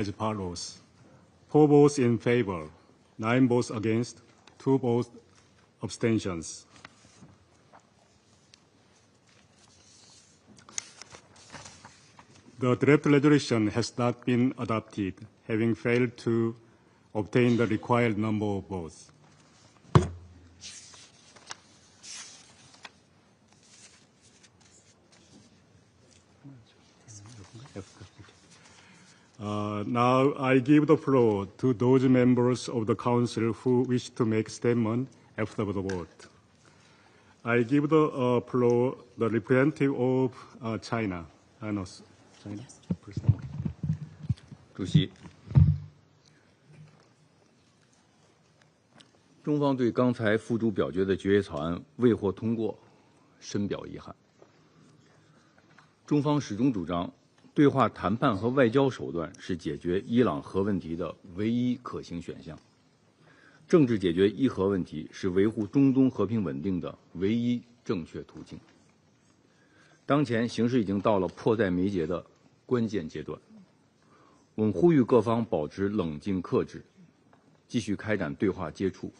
as follows: 4 votes in favor, 9 votes against, 2 votes abstentions. The draft resolution has not been adopted, having failed to obtain the required number of votes. Now I give the floor to those members of the Council who wish to make statement after the vote. I give the floor to the representative of China. China, President. 主席，中方对刚才付诸表决的决议草案未获通过深表遗憾。中方始终主张，对话谈判和外交手段是解决伊朗核问题的唯一可行选项，政治解决伊核问题是维护中东和平稳定的唯一正确途径。当前形势已经到了迫在眉睫的关键阶段，我们呼吁各方保持冷静克制，继续开展对话接触，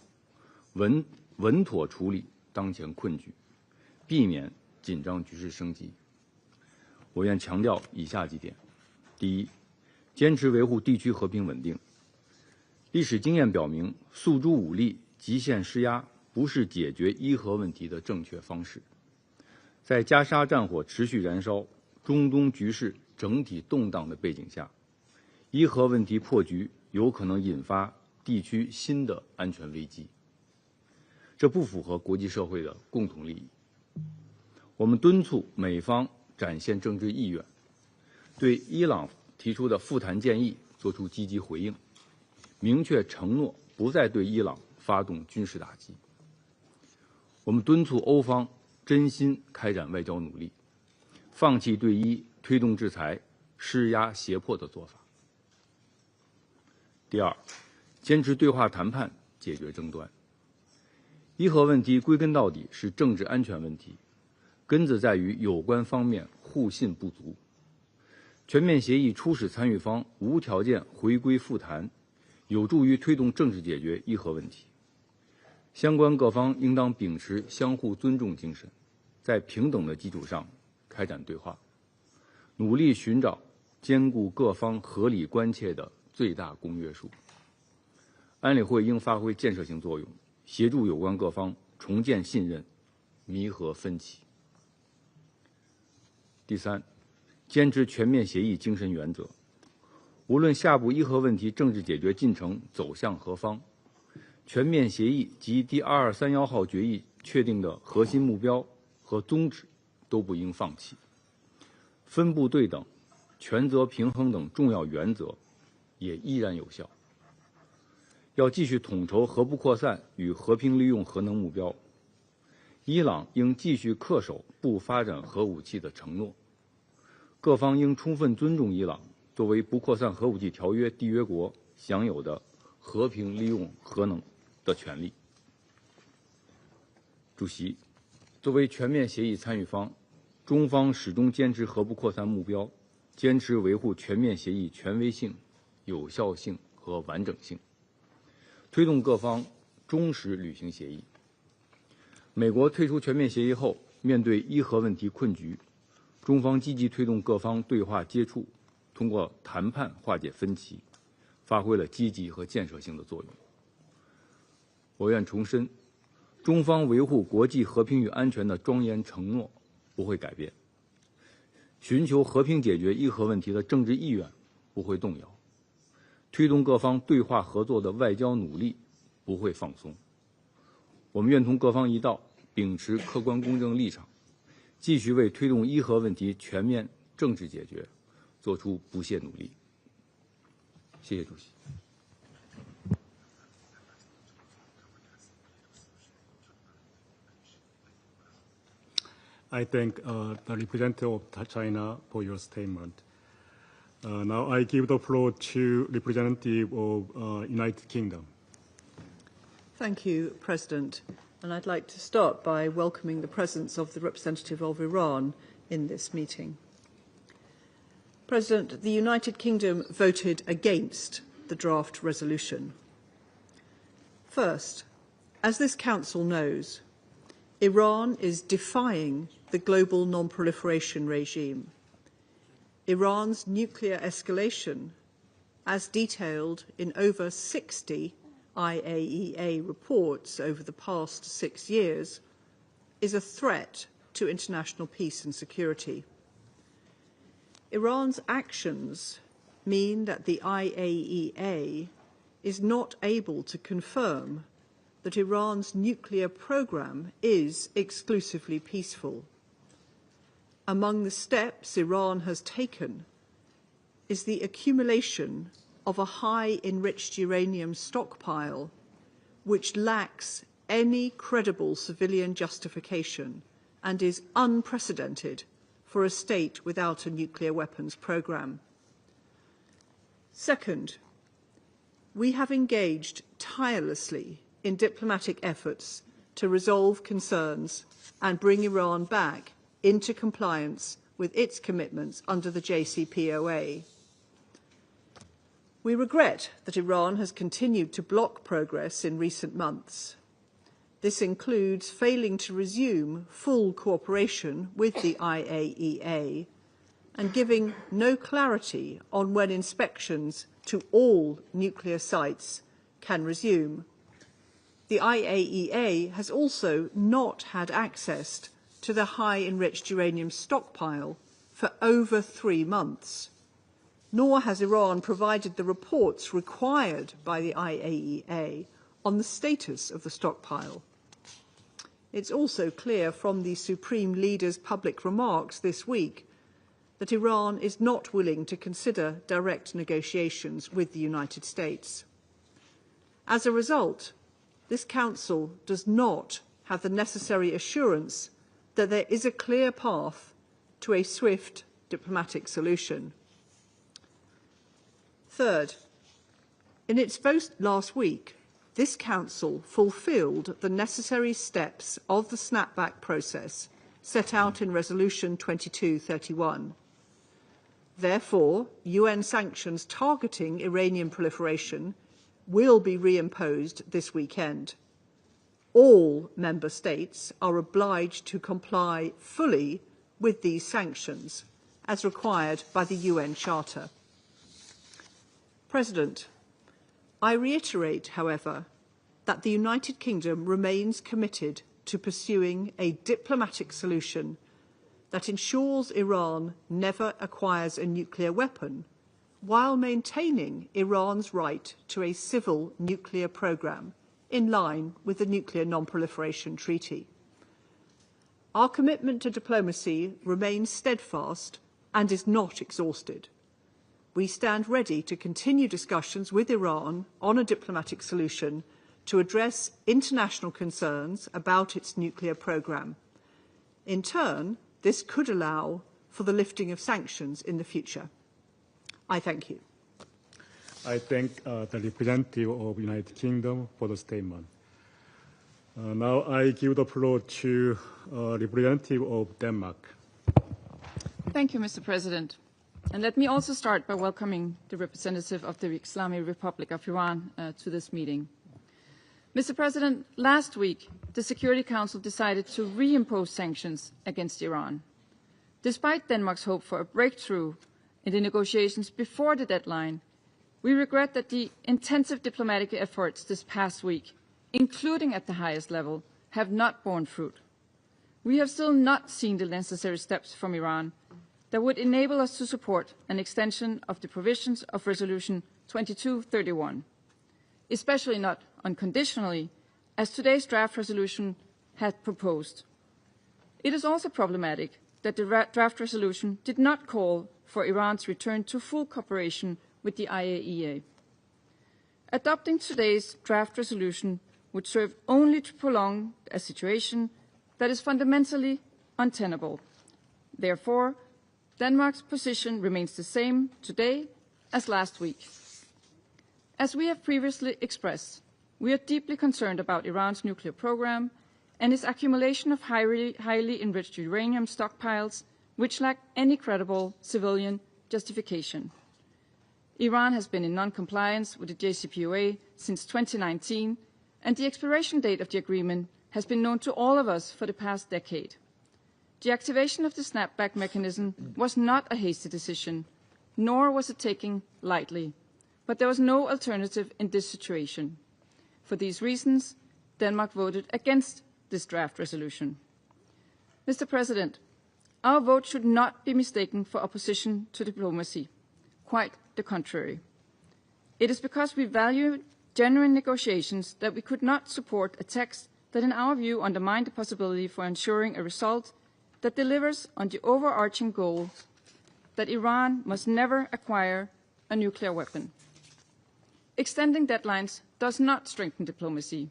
稳妥处理当前困局，避免紧张局势升级。我愿强调以下几点：第一，坚持维护地区和平稳定。历史经验表明，诉诸武力、极限施压不是解决伊核问题的正确方式。在加沙战火持续燃烧、中东局势整体动荡的背景下，伊核问题破局有可能引发地区新的安全危机，这不符合国际社会的共同利益。我们敦促美方展现政治意愿，对伊朗提出的复谈建议作出积极回应，明确承诺不再对伊朗发动军事打击。我们敦促欧方真心开展外交努力，放弃对伊推动制裁、施压胁迫的做法。第二，坚持对话谈判解决争端。伊核问题归根到底是政治安全问题，根子在于有关方面互信不足。全面协议初始参与方无条件回归复谈，有助于推动政治解决伊核问题。相关各方应当秉持相互尊重精神，在平等的基础上开展对话，努力寻找兼顾各方合理关切的最大公约数。安理会应发挥建设性作用，协助有关各方重建信任，弥合分歧。第三，坚持全面协议精神原则。无论下步伊核问题政治解决进程走向何方，全面协议及第2231号决议确定的核心目标和宗旨都不应放弃。分布对等、权责平衡等重要原则也依然有效。要继续统筹核不扩散与和平利用核能目标。伊朗应继续恪守不发展核武器的承诺。各方应充分尊重伊朗作为不扩散核武器条约缔约国享有的和平利用核能的权利。主席，作为全面协议参与方，中方始终坚持核不扩散目标，坚持维护全面协议权威性、有效性和完整性，推动各方忠实履行协议。美国退出全面协议后，面对伊核问题困局，中方积极推动各方对话接触，通过谈判化解分歧，发挥了积极和建设性的作用。我愿重申，中方维护国际和平与安全的庄严承诺不会改变，寻求和平解决伊核问题的政治意愿不会动摇，推动各方对话合作的外交努力不会放松。我们愿同各方一道，秉持客观公正立场，继续为推动伊核问题全面政治解决做出不懈努力。谢谢主席。I thank the representative of China for your statement. Now I give the floor to representative of United Kingdom. Thank you, President. And I'd like to start by welcoming the presence of the representative of Iran in this meeting. President, the United Kingdom voted against the draft resolution. First, as this Council knows, Iran is defying the global non-proliferation regime. Iran's nuclear escalation, as detailed in over 60 IAEA reports over the past 6 years, is a threat to international peace and security. Iran's actions mean that the IAEA is not able to confirm that Iran's nuclear program is exclusively peaceful. Among the steps Iran has taken is the accumulation of a high enriched uranium stockpile which lacks any credible civilian justification and is unprecedented for a state without a nuclear weapons program. Second, we have engaged tirelessly in diplomatic efforts to resolve concerns and bring Iran back into compliance with its commitments under the JCPOA. We regret that Iran has continued to block progress in recent months. This includes failing to resume full cooperation with the IAEA and giving no clarity on when inspections to all nuclear sites can resume. The IAEA has also not had access to the high enriched uranium stockpile for over 3 months, nor has Iran provided the reports required by the IAEA on the status of the stockpile. It's also clear from the Supreme Leader's public remarks this week that Iran is not willing to consider direct negotiations with the United States. As a result, this Council does not have the necessary assurance that there is a clear path to a swift diplomatic solution. Third, in its vote last week, this Council fulfilled the necessary steps of the snapback process set out in Resolution 2231. Therefore, UN sanctions targeting Iranian proliferation will be reimposed this weekend. All member states are obliged to comply fully with these sanctions, as required by the UN Charter. President, I reiterate, however, that the United Kingdom remains committed to pursuing a diplomatic solution that ensures Iran never acquires a nuclear weapon, while maintaining Iran's right to a civil nuclear program in line with the Nuclear Non-Proliferation Treaty. Our commitment to diplomacy remains steadfast and is not exhausted. We stand ready to continue discussions with Iran on a diplomatic solution to address international concerns about its nuclear program. In turn, this could allow for the lifting of sanctions in the future. I thank you. I thank the representative of the United Kingdom for the statement. Now I give the floor to representative of Denmark. Thank you, Mr. President. And let me also start by welcoming the representative of the Islamic Republic of Iran to this meeting. Mr. President, last week, the Security Council decided to reimpose sanctions against Iran. Despite Denmark's hope for a breakthrough in the negotiations before the deadline, we regret that the intensive diplomatic efforts this past week, including at the highest level, have not borne fruit. We have still not seen the necessary steps from Iran that would enable us to support an extension of the provisions of Resolution 2231, especially not unconditionally, as today's draft resolution had proposed. It is also problematic that the draft resolution did not call for Iran's return to full cooperation with the IAEA. Adopting today's draft resolution would serve only to prolong a situation that is fundamentally untenable. Therefore, Denmark's position remains the same today as last week. As we have previously expressed, we are deeply concerned about Iran's nuclear program and its accumulation of highly enriched uranium stockpiles, which lack any credible civilian justification. Iran has been in non-compliance with the JCPOA since 2019, and the expiration date of the agreement has been known to all of us for the past decade. The activation of the snapback mechanism was not a hasty decision, nor was it taken lightly, but there was no alternative in this situation. For these reasons, Denmark voted against this draft resolution. Mr. President, our vote should not be mistaken for opposition to diplomacy. Quite the contrary. It is because we value genuine negotiations that we could not support a text that, in our view, undermined the possibility for ensuring a result that delivers on the overarching goal that Iran must never acquire a nuclear weapon. Extending deadlines does not strengthen diplomacy.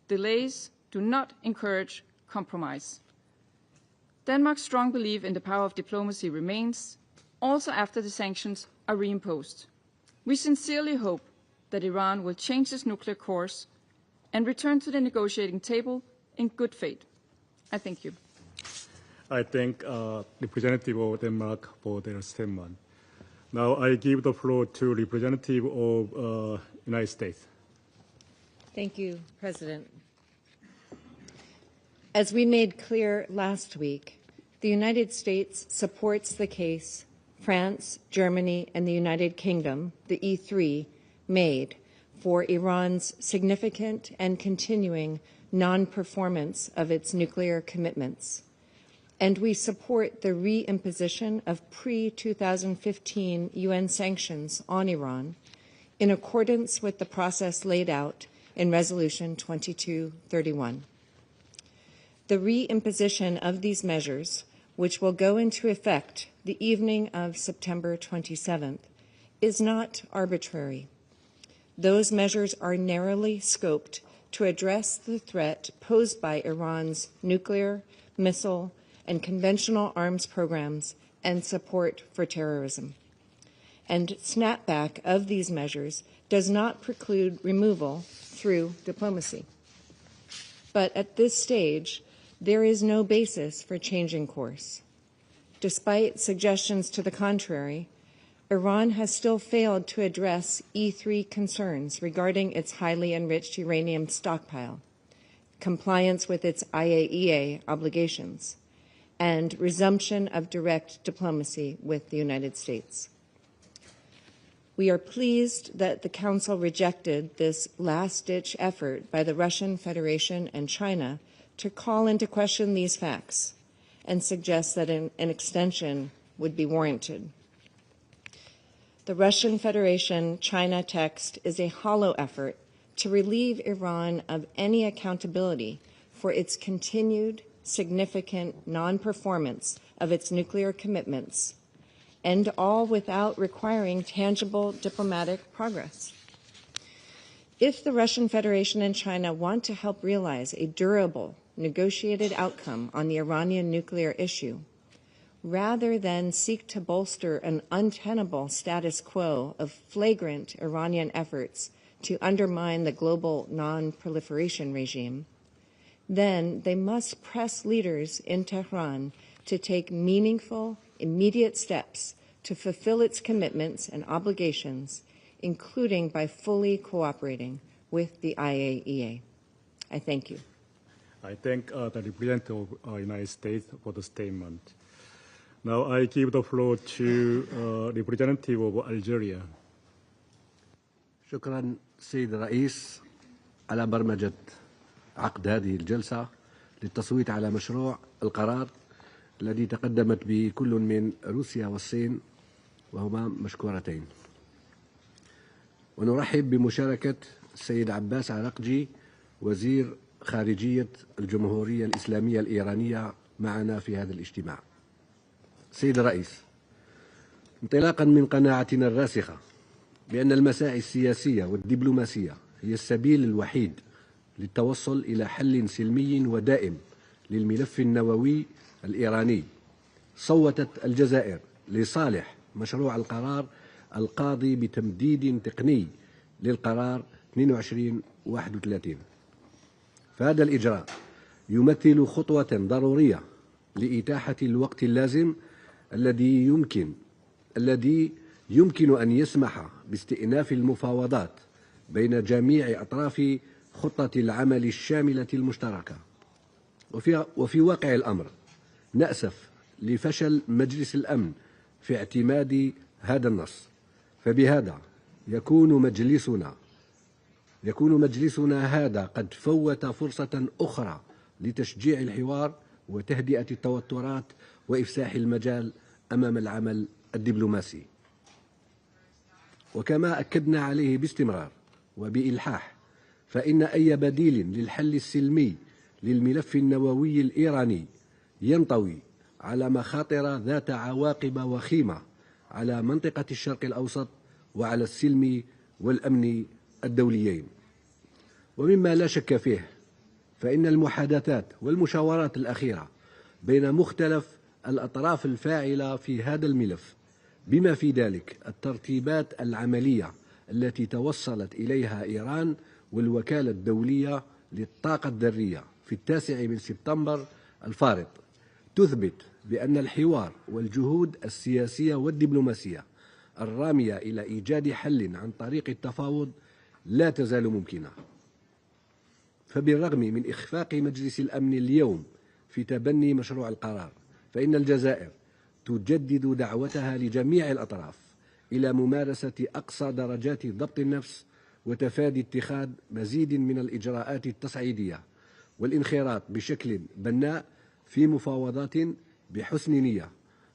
Delays do not encourage compromise. Denmark's strong belief in the power of diplomacy remains, also after the sanctions are reimposed. We sincerely hope that Iran will change its nuclear course and return to the negotiating table in good faith. I thank you. I thank Representative of Denmark for their statement. Now I give the floor to Representative of United States. Thank you, President. As we made clear last week, the United States supports the case France, Germany, and the United Kingdom, the E3, made for Iran's significant and continuing non-performance of its nuclear commitments. And we support the reimposition of pre-2015 UN sanctions on Iran in accordance with the process laid out in Resolution 2231. The reimposition of these measures, which will go into effect the evening of September 27th, is not arbitrary. Those measures are narrowly scoped to address the threat posed by Iran's nuclear, missile, and conventional arms programs and support for terrorism. And snapback of these measures does not preclude removal through diplomacy. But at this stage, there is no basis for changing course. Despite suggestions to the contrary, Iran has still failed to address E3 concerns regarding its highly enriched uranium stockpile, compliance with its IAEA obligations, and resumption of direct diplomacy with the United States. We are pleased that the Council rejected this last-ditch effort by the Russian Federation and China to call into question these facts and suggest that an extension would be warranted. The Russian Federation-China text is a hollow effort to relieve Iran of any accountability for its continued significant non-performance of its nuclear commitments, and all without requiring tangible diplomatic progress. If the Russian Federation and China want to help realize a durable, negotiated outcome on the Iranian nuclear issue, rather than seek to bolster an untenable status quo of flagrant Iranian efforts to undermine the global non-proliferation regime, then they must press leaders in Tehran to take meaningful, immediate steps to fulfill its commitments and obligations, including by fully cooperating with the IAEA. I thank you. I thank the representative of the United States for the statement. Now I give the floor to representative of Algeria. شكرا سيد الرئيس على برمجة عقد هذه الجلسة للتصويت على مشروع القرار الذي تقدمت به كل من روسيا والصين وهما مشكورتين. ونرحب بمشاركة السيد عباس عراقجي وزير خارجية الجمهورية الإسلامية الإيرانية معنا في هذا الاجتماع. سيد الرئيس، انطلاقا من قناعتنا الراسخة بأن المساعي السياسية والدبلوماسية هي السبيل الوحيد للتوصل إلى حل سلمي ودائم للملف النووي الإيراني، صوتت الجزائر لصالح مشروع القرار القاضي بتمديد تقني للقرار 2231. فهذا الإجراء يمثل خطوة ضرورية لإتاحة الوقت اللازم الذي يمكن الذي يمكن أن يسمح باستئناف المفاوضات بين جميع أطراف خطة العمل الشاملة المشتركة. وفي واقع الأمر نأسف لفشل مجلس الأمن في اعتماد هذا النص، فبهذا يكون مجلسنا هذا قد فوت فرصة أخرى لتشجيع الحوار وتهدئة التوترات وإفساح المجال أمام العمل الدبلوماسي. وكما أكدنا عليه باستمرار وبإلحاح، فإن أي بديل للحل السلمي للملف النووي الإيراني ينطوي على مخاطر ذات عواقب وخيمة على منطقة الشرق الأوسط وعلى السلم والأمن الدوليين. ومما لا شك فيه فإن المحادثات والمشاورات الأخيرة بين مختلف الأطراف الفاعلة في هذا الملف، بما في ذلك الترتيبات العملية التي توصلت إليها إيران والوكالة الدولية للطاقة الذرية في 9 سبتمبر الفارط، تثبت بأن الحوار والجهود السياسية والدبلوماسية الرامية إلى إيجاد حل عن طريق التفاوض لا تزال ممكنة. فبالرغم من إخفاق مجلس الأمن اليوم في تبني مشروع القرار، فإن الجزائر تجدد دعوتها لجميع الأطراف إلى ممارسة أقصى درجات ضبط النفس وتفادي اتخاذ مزيد من الإجراءات التصعيدية والانخراط بشكل بناء في مفاوضات بحسن نية،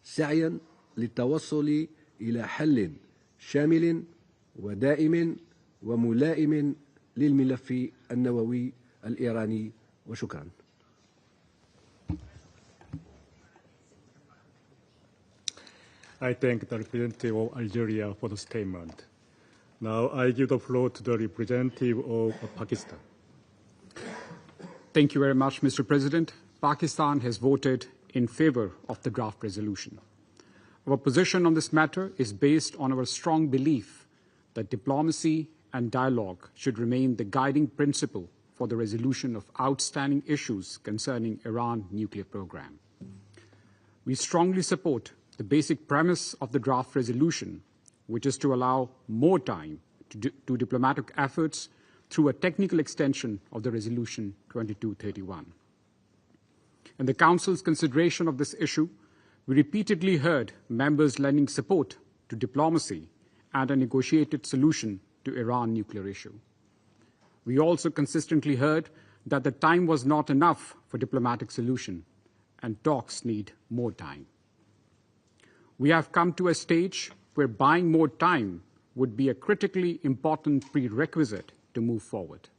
سعيا للتوصل إلى حل شامل ودائم وملائم للملف النووي الإيراني. وشكرا. I thank the representative of Algeria for the statement. Now I give the floor to the representative of Pakistan. Thank you very much, Mr. President. Pakistan has voted in favor of the draft resolution. Our position on this matter is based on our strong belief that diplomacy and dialogue should remain the guiding principle for the resolution of outstanding issues concerning Iran's nuclear program. We strongly support the basic premise of the draft resolution, which is to allow more time to diplomatic efforts through a technical extension of the Resolution 2231. In the Council's consideration of this issue, we repeatedly heard members lending support to diplomacy and a negotiated solution to Iran nuclear issue. We also consistently heard that the time was not enough for diplomatic solution and talks need more time. We have come to a stage where buying more time would be a critically important prerequisite to move forward.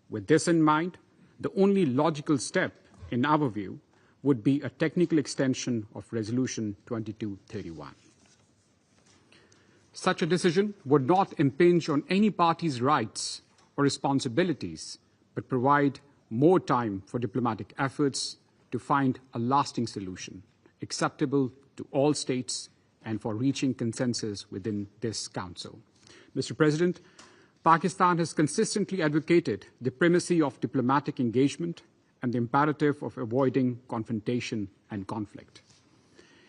With this in mind, the only logical step, in our view, would be a technical extension of Resolution 2231. Such a decision would not impinge on any party's rights or responsibilities, but provide more time for diplomatic efforts to find a lasting solution acceptable to all states and for reaching consensus within this Council. Mr. President, Pakistan has consistently advocated the primacy of diplomatic engagement and the imperative of avoiding confrontation and conflict.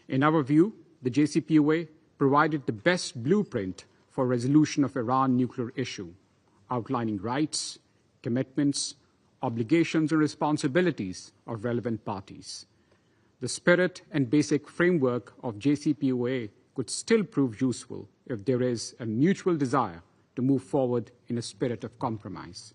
In our view, the JCPOA provided the best blueprint for resolution of Iran nuclear issue, outlining rights, commitments, obligations and responsibilities of relevant parties. The spirit and basic framework of JCPOA could still prove useful if there is a mutual desire to move forward in a spirit of compromise.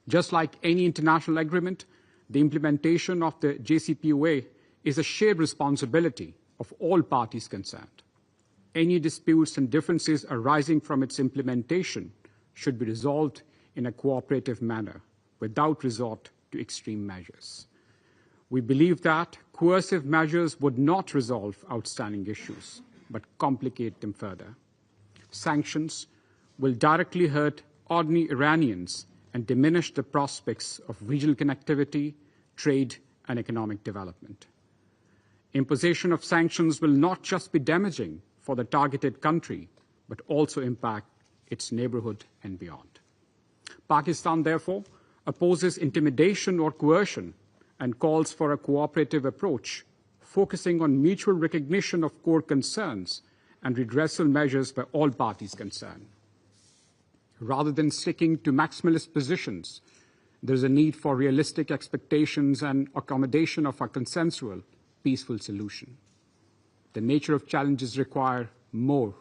Just like any international agreement, the implementation of the JCPOA is a shared responsibility of all parties concerned. Any disputes and differences arising from its implementation should be resolved in a cooperative manner without resort to extreme measures. We believe that coercive measures would not resolve outstanding issues, but complicate them further. Sanctions will directly hurt ordinary Iranians and diminish the prospects of regional connectivity, trade, and economic development. Imposition of sanctions will not just be damaging for the targeted country, but also impact its neighborhood and beyond. Pakistan, therefore, opposes intimidation or coercion and calls for a cooperative approach focusing on mutual recognition of core concerns and redressal measures by all parties concerned. Rather than sticking to maximalist positions, there is a need for realistic expectations and accommodation of a consensual, peaceful solution. The nature of challenges require more,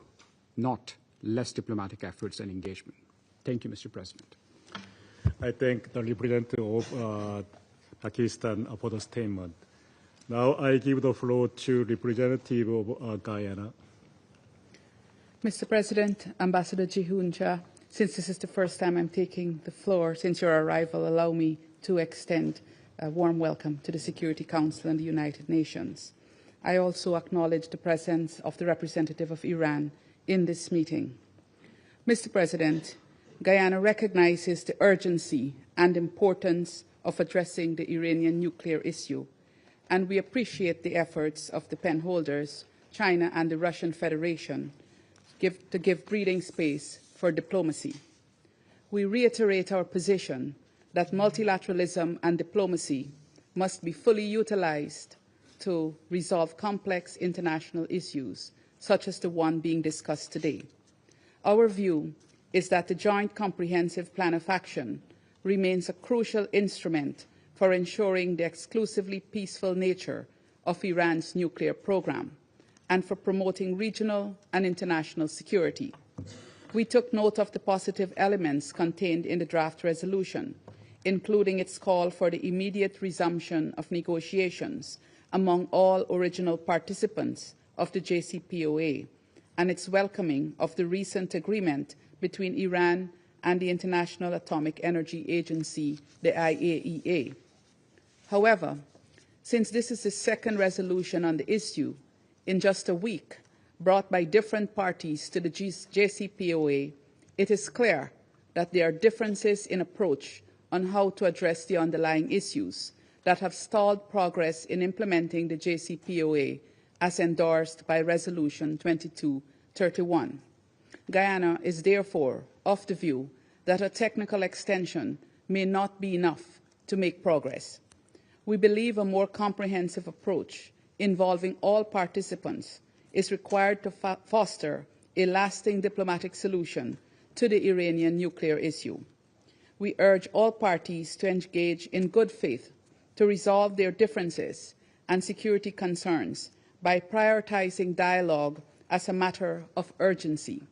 not less diplomatic efforts and engagement. Thank you, Mr. President. I thank the representative of Pakistan for the statement. Now I give the floor to representative of Guyana. Mr. President, Ambassador Jihuncha, since this is the first time I'm taking the floor since your arrival, allow me to extend a warm welcome to the Security Council and the United Nations. I also acknowledge the presence of the representative of Iran in this meeting. Mr. President, Guyana recognizes the urgency and importance of addressing the Iranian nuclear issue, and we appreciate the efforts of the pen holders, China and the Russian Federation, to give breathing space for diplomacy. We reiterate our position that multilateralism and diplomacy must be fully utilized to resolve complex international issues, such as the one being discussed today. Our view is that the Joint Comprehensive Plan of Action remains a crucial instrument for ensuring the exclusively peaceful nature of Iran's nuclear program and for promoting regional and international security. We took note of the positive elements contained in the draft resolution, including its call for the immediate resumption of negotiations among all original participants of the JCPOA, and its welcoming of the recent agreement between Iran and the International Atomic Energy Agency, the IAEA. However, since this is the second resolution on the issue in just a week, brought by different parties to the JCPOA, it is clear that there are differences in approach on how to address the underlying issues that have stalled progress in implementing the JCPOA as endorsed by Resolution 2231. Guyana is therefore of the view that a technical extension may not be enough to make progress. We believe a more comprehensive approach involving all participants is required to foster a lasting diplomatic solution to the Iranian nuclear issue. We urge all parties to engage in good faith to resolve their differences and security concerns by prioritizing dialogue as a matter of urgency.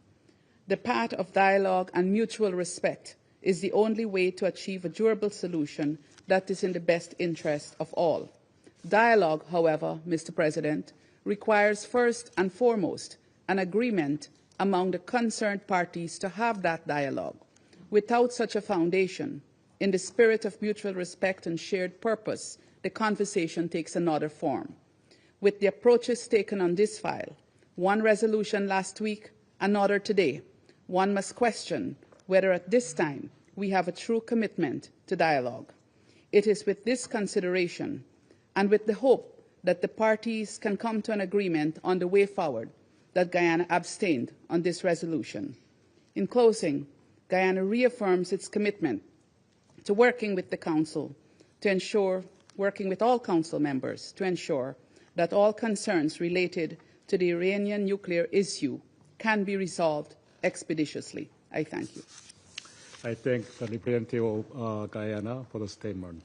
The path of dialogue and mutual respect is the only way to achieve a durable solution that is in the best interest of all. Dialogue, however, Mr. President, requires first and foremost an agreement among the concerned parties to have that dialogue. Without such a foundation, in the spirit of mutual respect and shared purpose, the conversation takes another form. With the approaches taken on this file, one resolution last week, another today, one must question whether at this time we have a true commitment to dialogue. It is with this consideration and with the hope that the parties can come to an agreement on the way forward that Guyana abstained on this resolution. In closing, Guyana reaffirms its commitment to working with the Council to ensure, working with all Council members to ensure that all concerns related to the Iranian nuclear issue can be resolved expeditiously. I thank you. I thank the representative of Guyana for the statement.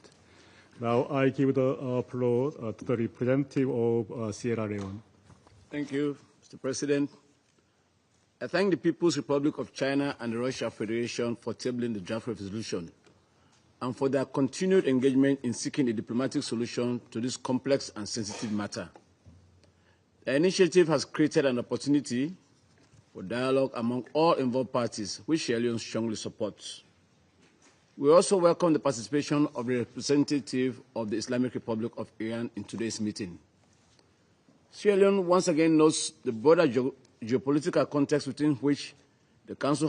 Now I give the floor to the representative of Sierra Leone. Thank you, Mr. President. I thank the People's Republic of China and the Russian Federation for tabling the draft resolution and for their continued engagement in seeking a diplomatic solution to this complex and sensitive matter. The initiative has created an opportunity for dialogue among all involved parties, which Sierra Leone strongly supports. We also welcome the participation of the representative of the Islamic Republic of Iran in today's meeting. Sierra Leone once again notes the broader geopolitical context within which the Council